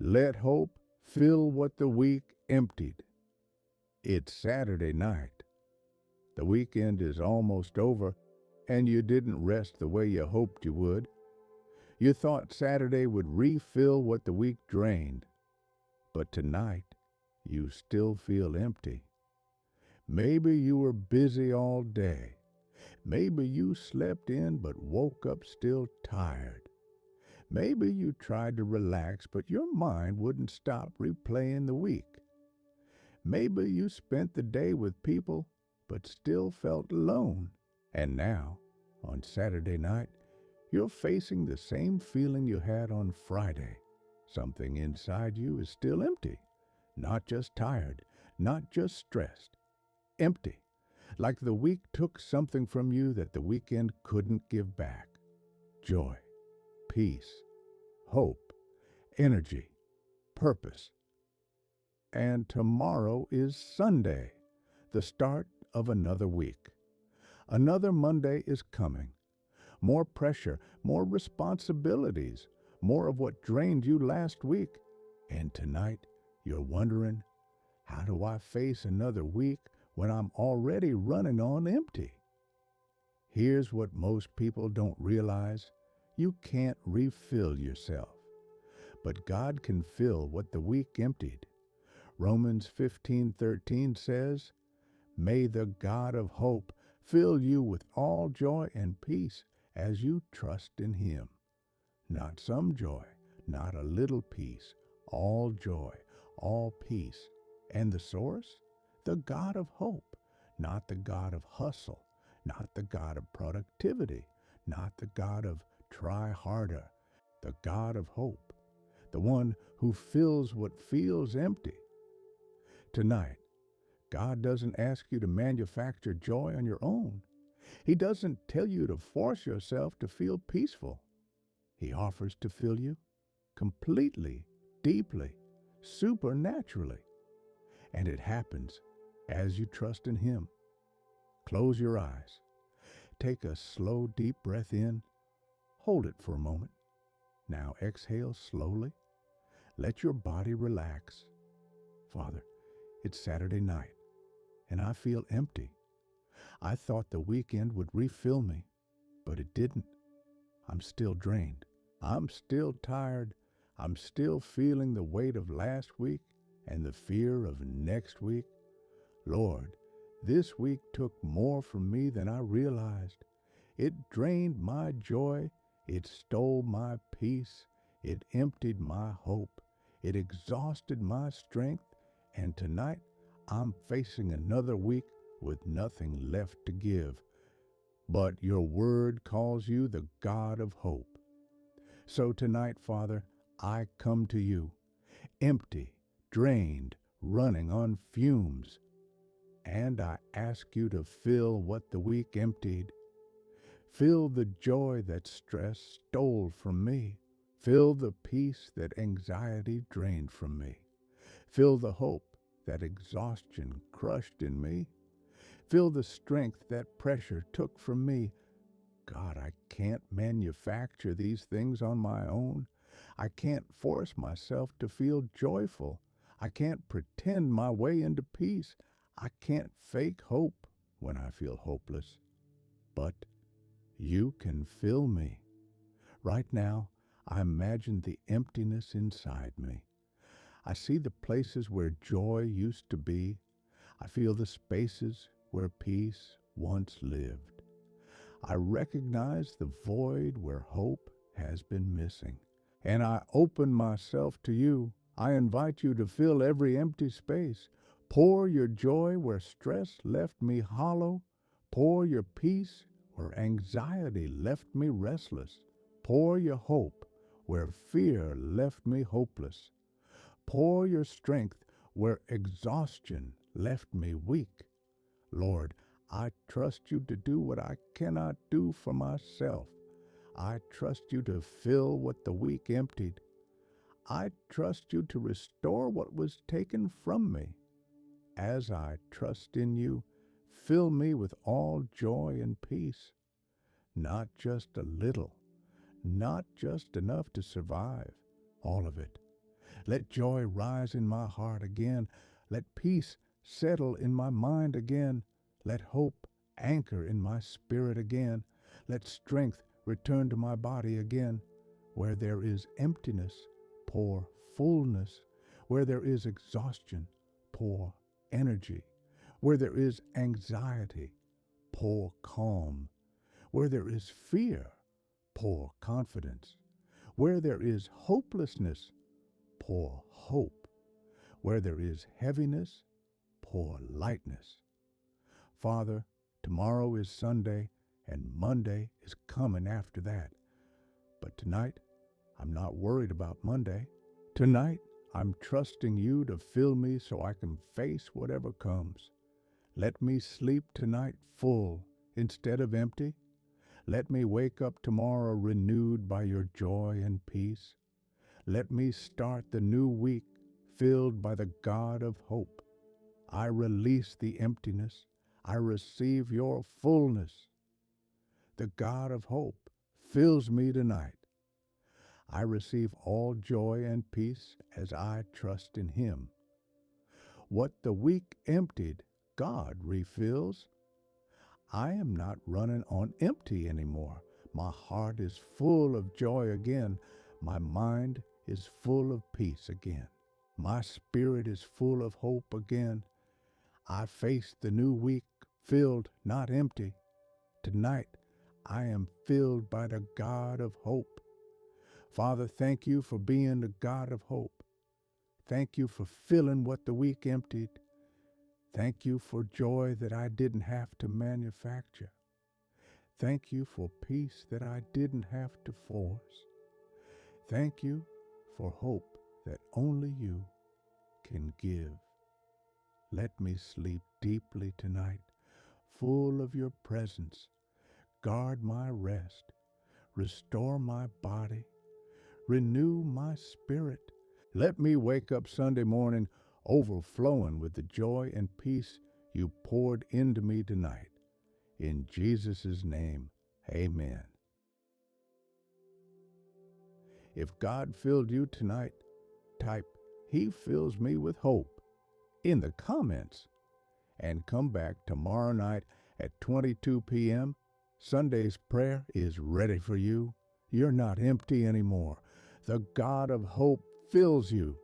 Let hope fill what the week emptied. It's Saturday night. The weekend is almost over, and you didn't rest the way you hoped you would. You thought Saturday would refill what the week drained, but tonight you still feel empty. Maybe you were busy all day. Maybe you slept in but woke up still tired. Maybe you tried to relax, but your mind wouldn't stop replaying the week. Maybe you spent the day with people, but still felt alone. And now, on Saturday night, you're facing the same feeling you had on Friday. Something inside you is still empty, not just tired, not just stressed. Empty, like the week took something from you that the weekend couldn't give back. Joy, peace, hope, energy, purpose. And tomorrow is Sunday, the start of another week. Another Monday is coming. More pressure, more responsibilities, more of what drained you last week. And tonight, you're wondering, how do I face another week when I'm already running on empty? Here's what most people don't realize. You can't refill yourself, but God can fill what the week emptied. Romans 15:13 says, "May the God of hope fill you with all joy and peace as you trust in him." Not some joy, not a little peace, all joy, all peace. And the source? The God of hope, not the God of hustle, not the God of productivity, not the God of try harder, the God of hope, the one who fills what feels empty. Tonight, God doesn't ask you to manufacture joy on your own. He doesn't tell you to force yourself to feel peaceful. He offers to fill you completely, deeply, supernaturally. And it happens as you trust in him. Close your eyes. Take a slow, deep breath in. Hold it for a moment. Now exhale slowly. Let your body relax. Father, it's Saturday night, and I feel empty. I thought the weekend would refill me, but it didn't. I'm still drained. I'm still tired. I'm still feeling the weight of last week and the fear of next week. Lord, this week took more from me than I realized. It drained my joy. It stole my peace. It emptied my hope. It exhausted my strength. And tonight, I'm facing another week with nothing left to give. But your word calls you the God of hope. So tonight, Father, I come to you, empty, drained, running on fumes. And I ask you to fill what the week emptied. Fill the joy that stress stole from me. Fill the peace that anxiety drained from me. Fill the hope that exhaustion crushed in me. Fill the strength that pressure took from me. God, I can't manufacture these things on my own. I can't force myself to feel joyful. I can't pretend my way into peace. I can't fake hope when I feel hopeless. But you can fill me. Right now, I imagine the emptiness inside me. I see the places where joy used to be. I feel the spaces where peace once lived. I recognize the void where hope has been missing. And I open myself to you. I invite you to fill every empty space. Pour your joy where stress left me hollow. Pour your peace where anxiety left me restless. Pour your hope where fear left me hopeless. Pour your strength where exhaustion left me weak. Lord, I trust you to do what I cannot do for myself. I trust you to fill what the week emptied. I trust you to restore what was taken from me. As I trust in you, fill me with all joy and peace. Not just a little, not just enough to survive, all of it. Let joy rise in my heart again. Let peace settle in my mind again. Let hope anchor in my spirit again. Let strength return to my body again. Where there is emptiness, pour fullness. Where there is exhaustion, pour energy. Where there is anxiety, pour calm. Where there is fear, pour confidence. Where there is hopelessness, pour hope. Where there is heaviness, pour lightness. Father, tomorrow is Sunday, and Monday is coming after that. But tonight, I'm not worried about Monday. Tonight, I'm trusting you to fill me so I can face whatever comes. Let me sleep tonight full instead of empty. Let me wake up tomorrow renewed by your joy and peace. Let me start the new week filled by the God of hope. I release the emptiness. I receive your fullness. The God of hope fills me tonight. I receive all joy and peace as I trust in him. What the week emptied, God refills. I am not running on empty anymore. My heart is full of joy again. My mind is full of peace again. My spirit is full of hope again. I face the new week filled, not empty. Tonight, I am filled by the God of hope. Father, thank you for being the God of hope. Thank you for filling what the week emptied. Thank you for joy that I didn't have to manufacture. Thank you for peace that I didn't have to force. Thank you for hope that only you can give. Let me sleep deeply tonight, full of your presence. Guard my rest. Restore my body. Renew my spirit. Let me wake up Sunday morning overflowing with the joy and peace you poured into me tonight. In Jesus' name, amen. If God filled you tonight, type, "He fills me with hope" in the comments. And come back tomorrow night at 22 p.m. Sunday's prayer is ready for you. You're not empty anymore. The God of hope fills you.